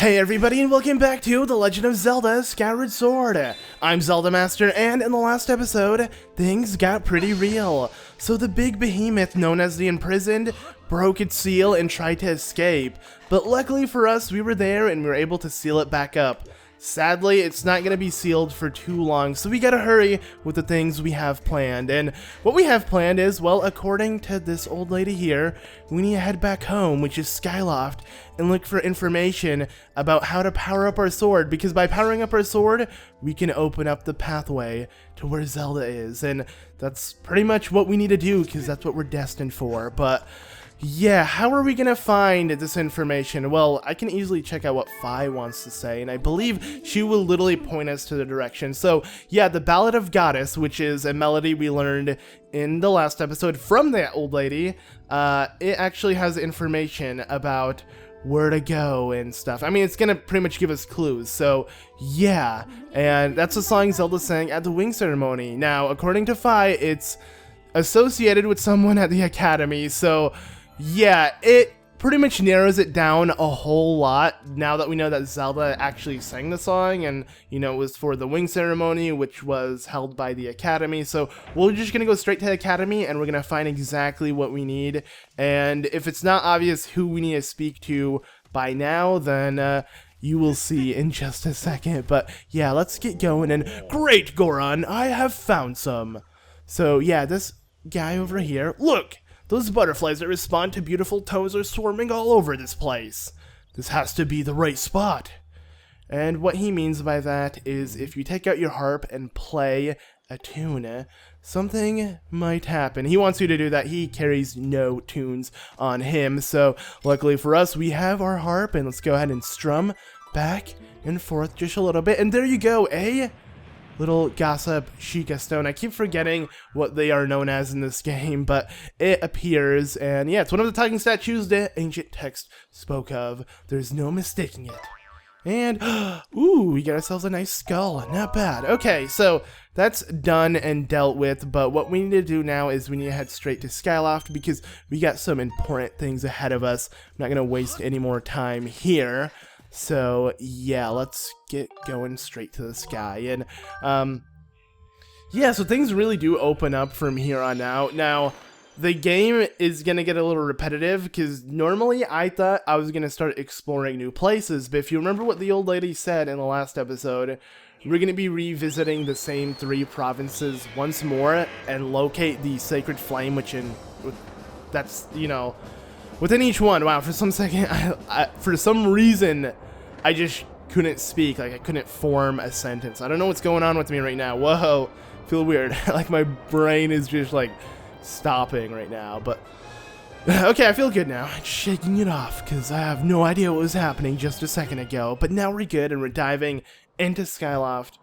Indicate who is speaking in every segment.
Speaker 1: Hey everybody, and welcome back to The Legend of Zelda Skyward Sword. I'm ZeldaMaster, and in the last episode, things got pretty real. So the big behemoth known as the Imprisoned broke its seal and tried to escape, but luckily for us, we were there and we were able to seal it back up. Sadly, it's not going to be sealed for too long, so we gotta hurry with the things we have planned. And what we have planned is, well, according to this old lady here, we need to head back home, which is Skyloft, and look for information about how to power up our sword, because by powering up our sword, we can open up the pathway to where Zelda is. And that's pretty much what we need to do, because that's what we're destined for. But yeah, how are we gonna find this information? Well, I can easily check out what Fi wants to say, and I believe she will literally point us to the direction. So yeah, the Ballad of Goddess, which is a melody we learned in the last episode from that old lady, it actually has information about where to go and stuff. I mean, it's gonna pretty much give us clues, so yeah. And that's the song Zelda sang at the wing ceremony. Now, according to Fi, it's associated with someone at the academy, so yeah, it pretty much narrows it down a whole lot now that we know that Zelda actually sang the song, and you know, it was for the wing ceremony, which was held by the academy. So we're just gonna go straight to the academy and we're gonna find exactly what we need. And if it's not obvious who we need to speak to by now, then you will see in just a second. But yeah, let's get going. And great, Goron, I have found some. So yeah, this guy over here, look! Those butterflies that respond to beautiful tones are swarming all over this place. This has to be the right spot. And what he means by that is if you take out your harp and play a tune, something might happen. He wants you to do that. He carries no tunes on him. So luckily for us, we have our harp, and let's go ahead and strum back and forth just a little bit. And there you go, little gossip Sheikah stone. I keep forgetting what they are known as in this game, but it appears, and yeah, it's one of the talking statues the ancient text spoke of. There's no mistaking it. And, ooh, we got ourselves a nice skull. Not bad. Okay, so that's done and dealt with, but what we need to do now is we need to head straight to Skyloft because we got some important things ahead of us. I'm not going to waste any more time here. So yeah, let's get going straight to the sky. And yeah, so things really do open up from here on out. Now, the game is gonna get a little repetitive because normally I thought I was gonna start exploring new places, but if you remember what the old lady said in the last episode, we're gonna be revisiting the same 3 provinces once more and locate the sacred flame, that's, you know, within each one. Wow, for some second, for some reason, I just couldn't speak. Like, I couldn't form a sentence. I don't know what's going on with me right now. Whoa, feel weird. Like, my brain is just, like, stopping right now. But, okay, I feel good now. Just shaking it off, because I have no idea what was happening just a second ago. But now we're good, and we're diving into Skyloft,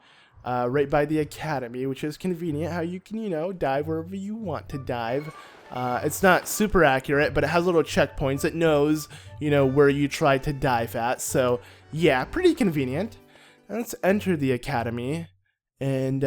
Speaker 1: right by the academy, which is convenient how you can, you know, dive wherever you want to dive. It's not super accurate, but it has little checkpoints. It knows, you know, where you try to dive at. So, yeah, pretty convenient. Let's enter the academy. And,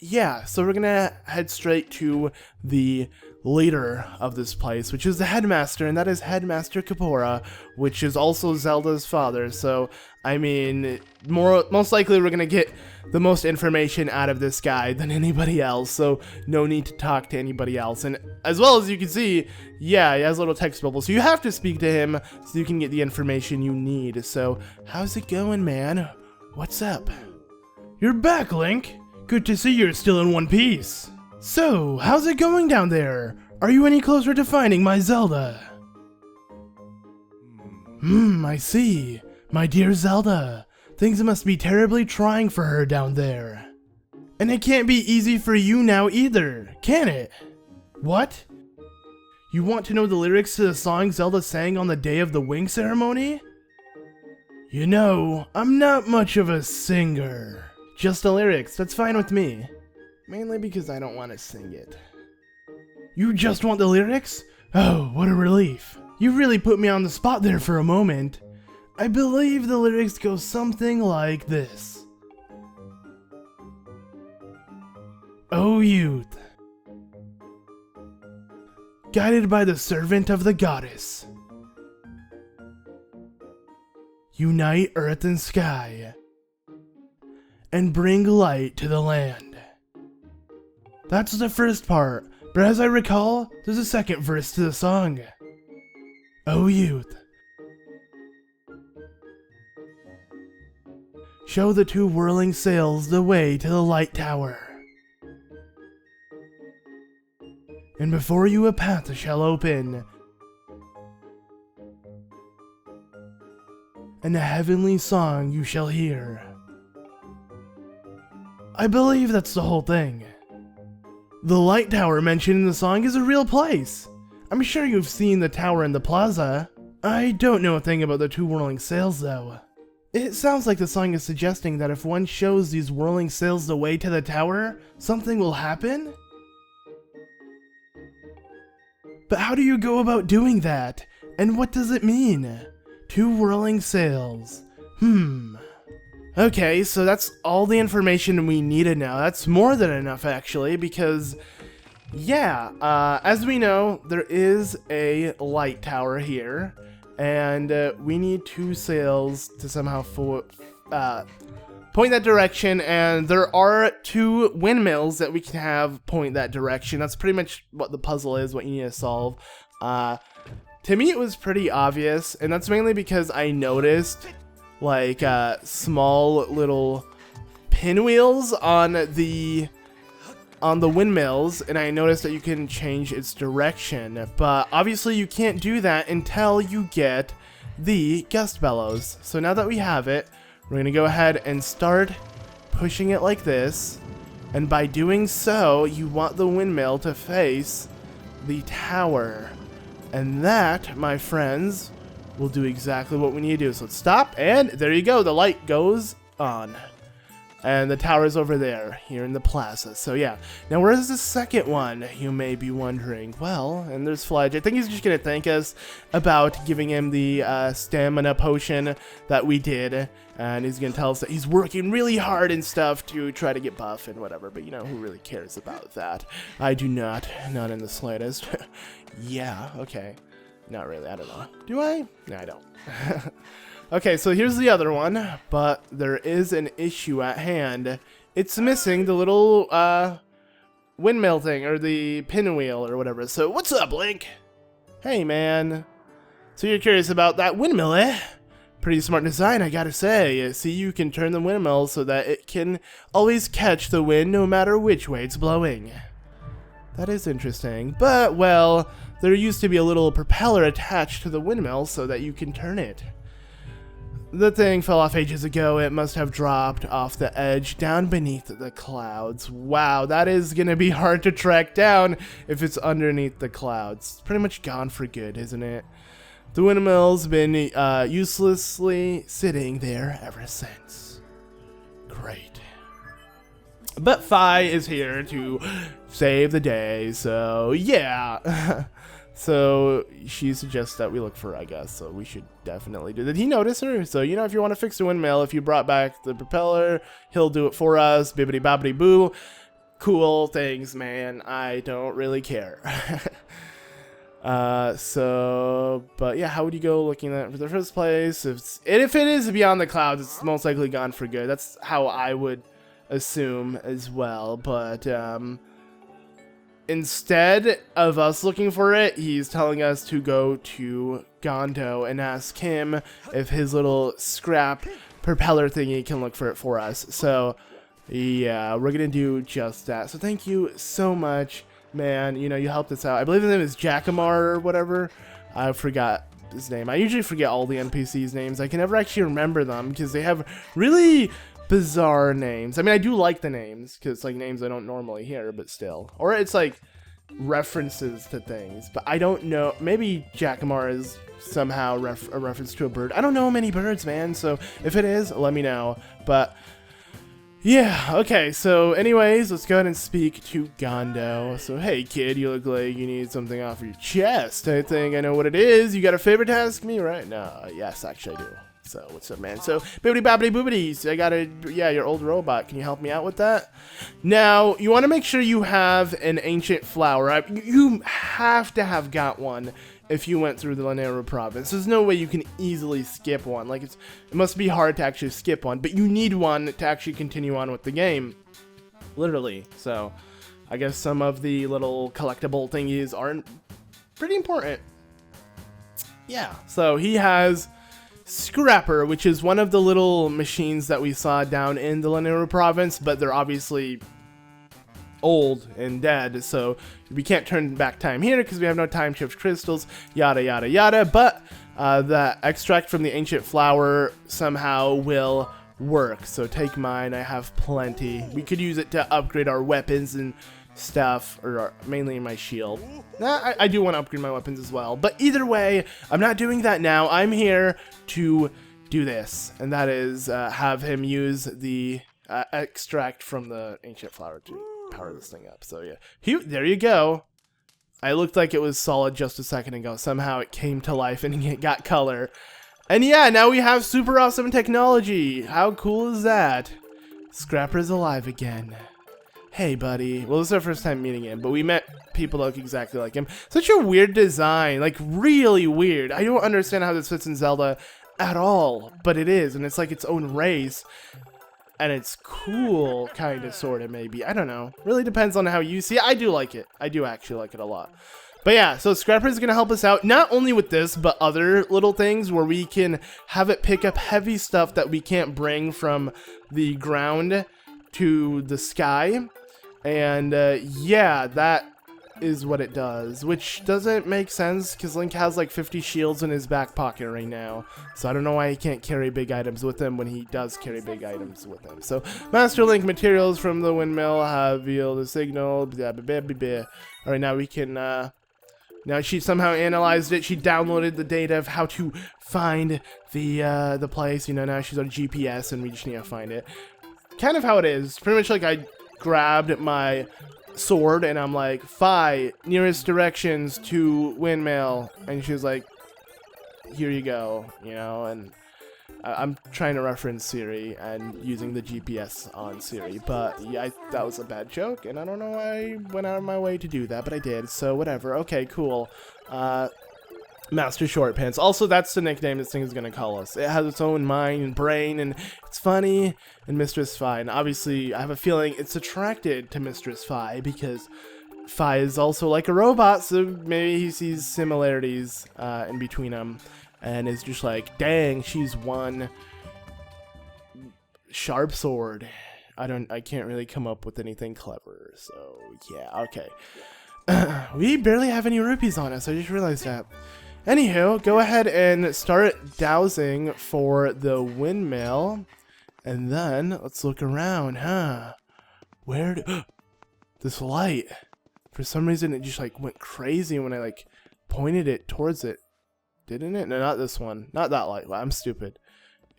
Speaker 1: yeah, so we're gonna head straight to the leader of this place, which is the headmaster, and that is Headmaster Kimura, which is also Zelda's father. So, I mean, most likely we're gonna get the most information out of this guy than anybody else, so no need to talk to anybody else. And as well as you can see, yeah, he has a little text bubble, so you have to speak to him so you can get the information you need. So, how's it going, man? What's up? You're back, Link. Good to see you're still in one piece. So, how's it going down there? Are you any closer to finding my Zelda? I see. My dear Zelda. Things must be terribly trying for her down there. And it can't be easy for you now either, can it? What? You want to know the lyrics to the song Zelda sang on the day of the wing ceremony? You know, I'm not much of a singer. Just the lyrics, that's fine with me. Mainly because I don't want to sing it. You just want the lyrics? Oh, what a relief. You really put me on the spot there for a moment. I believe the lyrics go something like this. O youth, guided by the servant of the goddess, unite earth and sky, and bring light to the land. That's the first part, but as I recall, there's a second verse to the song. O youth, show the two whirling sails the way to the light tower. And before you a path shall open, and a heavenly song you shall hear. I believe that's the whole thing. The light tower mentioned in the song is a real place. I'm sure you've seen the tower in the plaza. I don't know a thing about the two whirling sails though. It sounds like the song is suggesting that if one shows these whirling sails the way to the tower, something will happen? But how do you go about doing that? And what does it mean? Two whirling sails. Okay, so that's all the information we needed now. That's more than enough actually, because yeah, as we know, there is a light tower here, and we need two sails to somehow point that direction, and there are two windmills that we can have point that direction. That's pretty much what the puzzle is, what you need to solve. To me, it was pretty obvious, and that's mainly because I noticed like small little pinwheels on the windmills, and I noticed that you can change its direction, but obviously you can't do that until you get the gust bellows. So now that we have it, we're gonna go ahead and start pushing it like this, and by doing so, you want the windmill to face the tower, and that, my friends, will do exactly what we need to do. So let's stop, and there you go, the light goes on. And the tower's over there, here in the plaza. So yeah, now where's the second one, you may be wondering? Well, and there's Fledge. I think he's just gonna thank us about giving him the stamina potion that we did. And he's gonna tell us that he's working really hard and stuff to try to get buff and whatever. But you know, who really cares about that? I do not in the slightest. Yeah, okay. Not really, I don't know. Do I? No, I don't. Okay, so here's the other one, but there is an issue at hand. It's missing the little windmill thing, or the pinwheel, or whatever. So what's up, Link? Hey, man. So you're curious about that windmill, eh? Pretty smart design, I gotta say. See, you can turn the windmill so that it can always catch the wind no matter which way it's blowing. That is interesting, but, well, there used to be a little propeller attached to the windmill so that you can turn it. The thing fell off ages ago. It must have dropped off the edge down beneath the clouds. Wow, that is gonna be hard to track down if it's underneath the clouds. It's pretty much gone for good, isn't it? The windmill's been uselessly sitting there ever since. Great. But Fi is here to save the day, so yeah. So she suggests that we look for her, I guess, so we should definitely do that. Did he notice her? So, you know, if you want to fix the windmill, if you brought back the propeller, he'll do it for us. Bibbidi bobbidi boo. Cool things, man. I don't really care. But yeah, how would you go looking at it for the first place? If it is beyond the clouds, it's most likely gone for good. That's how I would assume as well, but, instead of us looking for it, he's telling us to go to Gondo and ask him if his little scrap propeller thingy can look for it for us. So, yeah, we're gonna do just that. So thank you so much, man. You know, you helped us out. I believe his name is Jackamar or whatever. I forgot his name. I usually forget all the NPCs' names. I can never actually remember them because they have really bizarre names. I mean, I do like the names because it's like names I don't normally hear, but still. Or it's like references to things, but I don't know. Maybe Jackamar is somehow a reference to a bird. I don't know many birds, man, so if it is, let me know. But yeah, okay, so anyways, let's go ahead and speak to Gondo. So, hey kid, you look like you need something off your chest. I think I know what it is. You got a favor to ask me, right? No, yes, actually I do. So, what's up, man? So, bibbidi bobbidi boobities, I got your old robot. Can you help me out with that? Now, you want to make sure you have an ancient flower. You have to have got one if you went through the Lanayru province. There's no way you can easily skip one. Like, it must be hard to actually skip one, but you need one to actually continue on with the game. Literally. So, I guess some of the little collectible thingies aren't pretty important. Yeah, so he has Scrapper, which is one of the little machines that we saw down in the Lanayru province, but they're obviously old and dead, so we can't turn back time here because we have no time shift crystals, yada yada yada, but the extract from the ancient flower somehow will work. So take mine, I have plenty. We could use it to upgrade our weapons and stuff, or mainly my shield. I do want to upgrade my weapons as well, but either way, I'm not doing that now. I'm here to do this, and that is have him use the extract from the ancient flower to power this thing up. So yeah, there you go. I looked like it was solid just a second ago. Somehow it came to life and it got color. And yeah, now we have super awesome technology. How cool is that? Scrapper's alive again. Hey, buddy. Well, this is our first time meeting him, but we met people that look exactly like him. Such a weird design. Like, really weird. I don't understand how this fits in Zelda at all, but it is, and it's like its own race. And it's cool, kind of, sort of, maybe. I don't know. Really depends on how you see it. I do like it. I do actually like it a lot. But yeah, so Scrapper is going to help us out, not only with this, but other little things where we can have it pick up heavy stuff that we can't bring from the ground to the sky. And yeah, that is what it does, which doesn't make sense because Link has like 50 shields in his back pocket right now, so I don't know why he can't carry big items with him when he does carry big items with him. So Master Link materials from the Windmill have revealed a signal. Blah, blah, blah, blah, blah. All right, now we can now she somehow analyzed it. She downloaded the data of how to find the place. You know, now she's on GPS and we just need to find it. Kind of how it is. Pretty much like I grabbed my sword and I'm like, Fi, nearest directions to Windmill, and she's like, here you go, you know. And I'm trying to reference Siri and using the GPS on Siri, but yeah, that was a bad joke and I don't know why I went out of my way to do that, but I did, so whatever. Okay, cool. Master Short Pants. Also, that's the nickname this thing is going to call us. It has its own mind and brain, and it's funny, and Mistress Fi. And obviously, I have a feeling it's attracted to Mistress Fi, because Fi is also like a robot, so maybe he sees similarities in between them, and is just like, dang, she's one sharp sword. I can't really come up with anything clever, so yeah, okay. We barely have any rupees on us, I just realized that. Anywho, go ahead and start dowsing for the Windmill, and then let's look around, huh? Where this light, for some reason it just like went crazy when I like pointed it towards it, didn't it? No, not this one, not that light. Well, I'm stupid.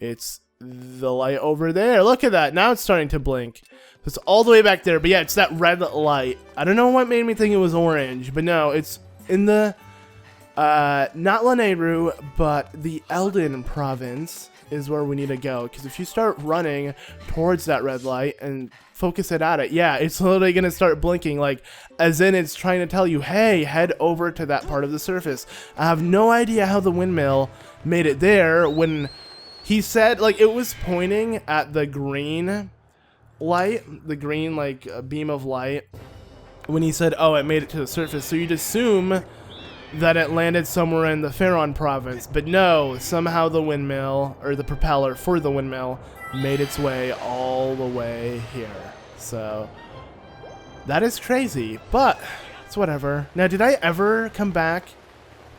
Speaker 1: It's the light over there. Look at that. Now it's starting to blink. It's all the way back there, but yeah, it's that red light. I don't know what made me think it was orange, but no, it's in the not Lanayru, but the Eldin province is where we need to go, because if you start running towards that red light and focus it at it, yeah, it's literally gonna start blinking, like as in it's trying to tell you, hey, head over to that part of the surface. I have no idea how the Windmill made it there when he said, like, it was pointing at the green light, the green like beam of light, when he said, oh, it made it to the surface, so you'd assume that it landed somewhere in the Faron province, but no, somehow the Windmill, or the propeller for the Windmill, made its way all the way here. So that is crazy, but it's whatever. Now, did I ever come back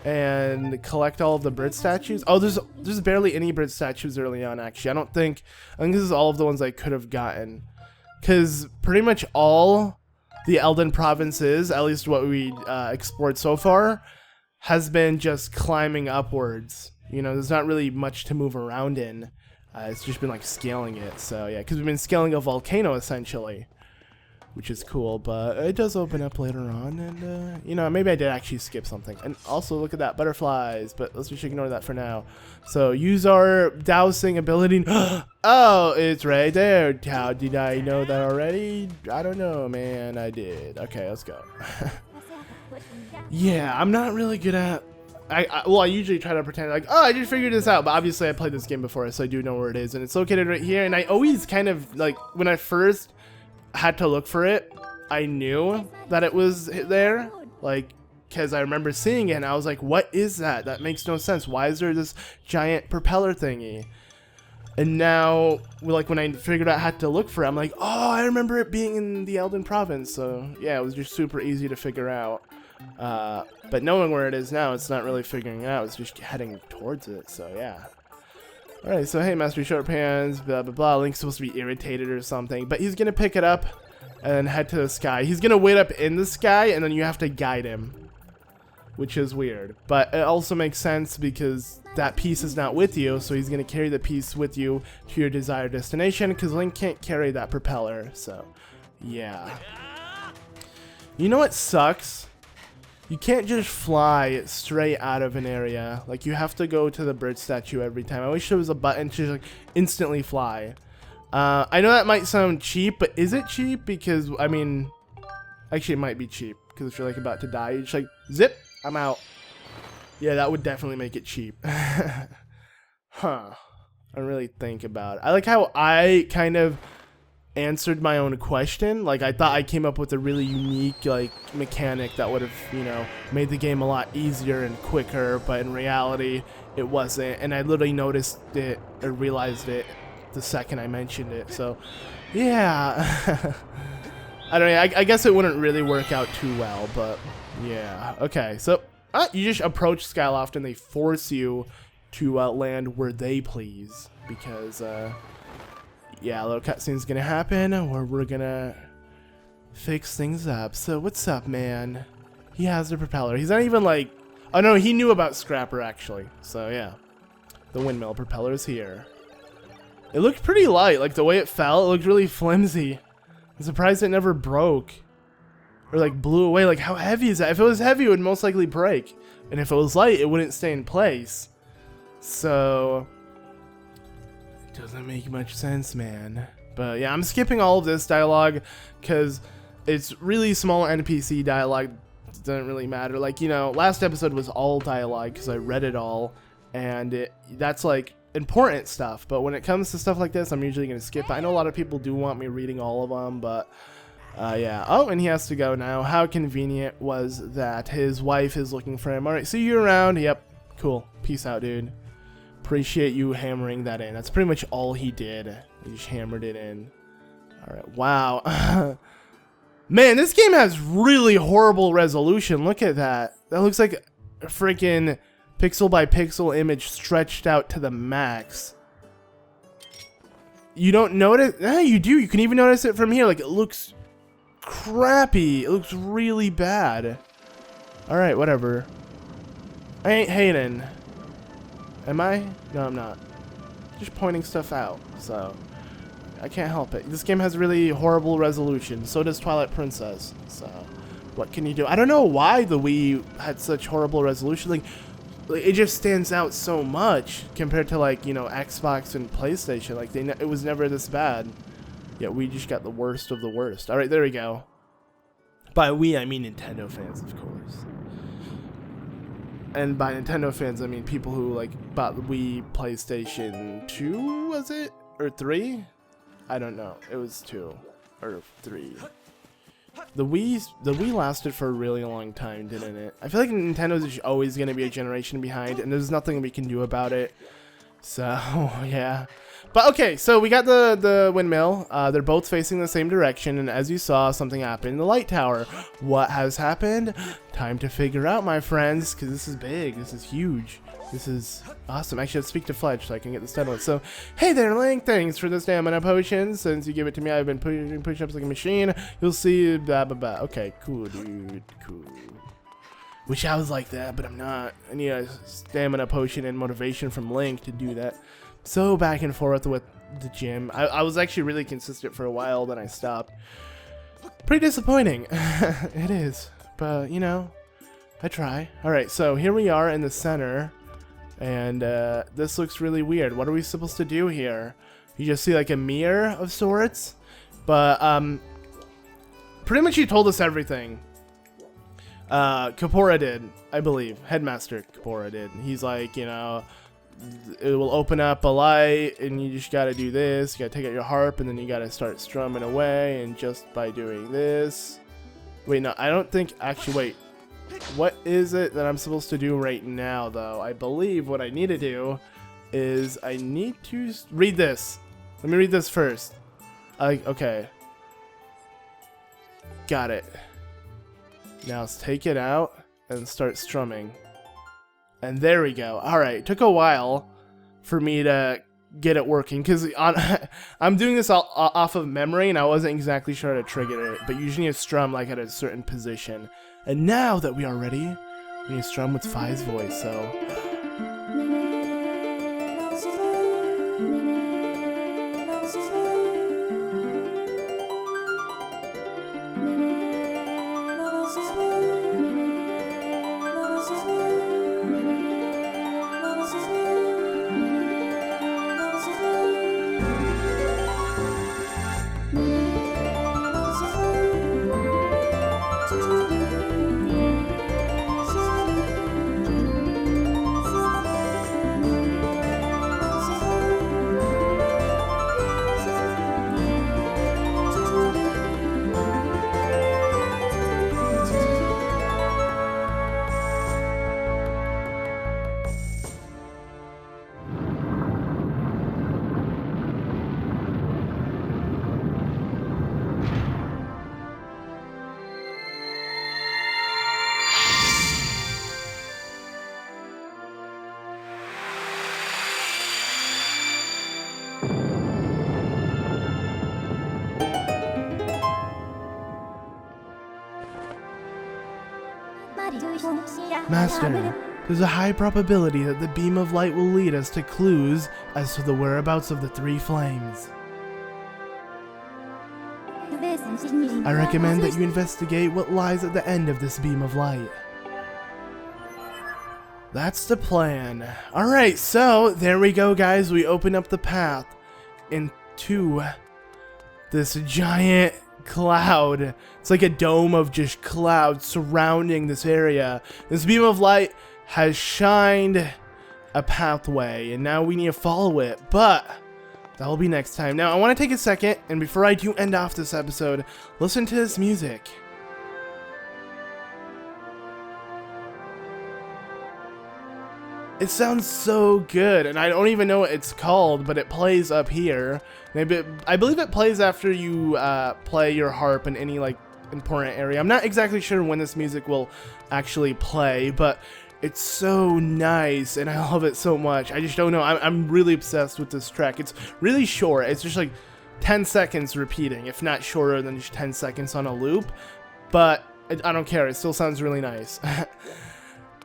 Speaker 1: and collect all of the bird statues? Oh, there's barely any bird statues early on, actually. I think this is all of the ones I could have gotten, because pretty much all the Eldin provinces, at least what we explored so far, has been just climbing upwards. You know, there's not really much to move around in. It's just been like scaling it. So yeah, because we've been scaling a volcano essentially, which is cool, but it does open up later on, and you know, maybe I did actually skip something. And also, look at that, butterflies, but let's just ignore that for now. So use our dowsing ability. Oh, it's right there. How did I know that already? I don't know, man. I did. Okay, let's go. Yeah, I'm not really good at well, I usually try to pretend like, oh, I just figured this out, but obviously I played this game before, so I do know where it is, and it's located right here. And I always kind of like, when I first had to look for it, I knew that it was there, like, because I remember seeing it, and I was like, what is that? That makes no sense. Why is there this giant propeller thingy? And now, like, when I figured out how to look for it, I'm like, oh, I remember it being in the Elden Province. So, yeah, it was just super easy to figure out. But knowing where it is now, it's not really figuring it out. It's just heading towards it. So, yeah. Alright, so, hey, Master Short Pants, blah, blah, blah. Link's supposed to be irritated or something. But he's going to pick it up and head to the sky. He's going to wait up in the sky, and then you have to guide him. Which is weird, but it also makes sense because that piece is not with you, so he's going to carry the piece with you to your desired destination, because Link can't carry that propeller, so yeah. You know what sucks? You can't just fly straight out of an area. Like, you have to go to the bird statue every time. I wish there was a button to just, like, instantly fly. I know that might sound cheap, but is it cheap? Because, I mean, actually it might be cheap, because if you're, like, about to die, you just, like, zip! I'm out. Yeah, that would definitely make it cheap. Huh. I don't really think about it. I like how I kind of answered my own question. Like, I thought I came up with a really unique, like, mechanic that would have, you know, made the game a lot easier and quicker, but in reality, it wasn't. And I literally noticed it or realized it the second I mentioned it. So, yeah. I don't know. I guess it wouldn't really work out too well, but... yeah, okay, so you just approach Skyloft and they force you to land where they please, because, yeah, a little cutscene's gonna happen where we're gonna fix things up. So, what's up, man? He has the propeller. He's not even like, oh no, he knew about Scrapper, actually, so yeah. The windmill propeller is here. It looked pretty light, like the way it fell, it looked really flimsy. I'm surprised it never broke. Or like blew away. Like, how heavy is that? If it was heavy, it would most likely break. And if it was light, it wouldn't stay in place. So, it doesn't make much sense, man. But yeah, I'm skipping all of this dialogue because it's really small NPC dialogue. It doesn't really matter. Like, you know, last episode was all dialogue because I read it all. And that's like important stuff. But when it comes to stuff like this, I'm usually going to skip. I know a lot of people do want me reading all of them, but... yeah. Oh, and he has to go now. How convenient was that? His wife is looking for him. Alright, see you around. Yep. Cool. Peace out, dude. Appreciate you hammering that in. That's pretty much all he did. He just hammered it in. Alright, wow. Man, this game has really horrible resolution. Look at that. That looks like a freaking pixel by pixel image stretched out to the max. You don't notice? No, you do. You can even notice it from here. Like, it looks... crappy. It looks really bad. Alright, whatever. I ain't hating. Am I? No, I'm not. Just pointing stuff out, so I can't help it. This game has really horrible resolution. So does Twilight Princess. So what can you do? I don't know why the Wii had such horrible resolution. Like it just stands out so much compared to, like, you know, Xbox and PlayStation. Like it was never this bad. Yeah, we just got the worst of the worst. Alright, there we go. By we, I mean Nintendo fans, of course. And by Nintendo fans, I mean people who, like, bought the Wii PlayStation 2, was it? Or 3? I don't know. It was 2. Or 3. The Wii lasted for a really long time, didn't it? I feel like Nintendo's always going to be a generation behind, and there's nothing we can do about it. So, yeah. But okay, so we got the windmill. They're both facing the same direction, and as you saw, something happened in the light tower. What has happened? Time to figure out, my friends, because this is big. This is huge. This is awesome. Actually, let's speak to Fletch so I can get this done with. So, hey there, Link. Thanks for the stamina potion. Since you give it to me, I've been pushing push-ups like a machine. You'll see, blah, blah, blah. Okay, cool, dude. Cool. Wish I was like that, but I'm not. I need a stamina potion and motivation from Link to do that. So back and forth with the gym. I was actually really consistent for a while, then I stopped. Pretty disappointing. It is. But, you know, I try. Alright, so here we are in the center. And this looks really weird. What are we supposed to do here? You just see like a mirror of sorts. But pretty much he told us everything. Kimura did, I believe. Headmaster Kimura did. He's like, you know, it will open up a light, and you just gotta do this. You gotta take out your harp, and then you gotta start strumming away, and just by doing this... Wait, no, I don't think... Actually, wait. What is it that I'm supposed to do right now, though? I believe what I need to do is I need to read this. Let me read this first. Okay. Got it. Now let's take it out and start strumming. And there we go. Alright, it took a while for me to get it working, because I'm doing this off of memory, and I wasn't exactly sure how to trigger it, but usually you strum like at a certain position. And now that we are ready, we need to strum with Fi's voice, so... Master, there's a high probability that the beam of light will lead us to clues as to the whereabouts of the three flames. I recommend that you investigate what lies at the end of this beam of light. That's the plan. Alright, so there we go, guys. We open up the path into this giant cloud. It's like a dome of just clouds surrounding this area. This beam of light has shined a pathway, and now we need to follow it, but that will be next time. Now I want to take a second, and before I do end off this episode, listen to this music. It sounds so good, and I don't even know what it's called, but it plays up here. Maybe I believe it plays after you play your harp in any like important area. I'm not exactly sure when this music will actually play, but it's so nice, and I love it so much. I just don't know. I'm really obsessed with this track. It's really short. It's just like 10 seconds repeating, if not shorter than just 10 seconds on a loop. But I don't care. It still sounds really nice.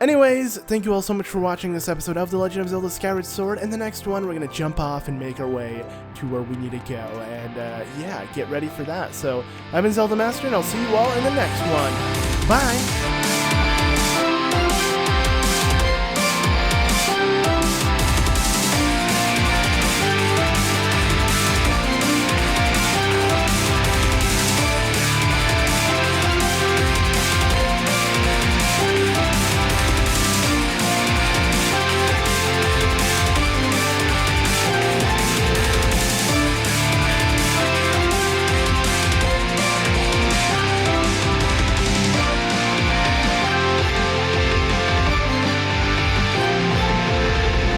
Speaker 1: Anyways, thank you all so much for watching this episode of The Legend of Zelda Skyward Sword. In the next one, we're going to jump off and make our way to where we need to go. And yeah, get ready for that. So, I've been ZeldaMaster, and I'll see you all in the next one. Bye!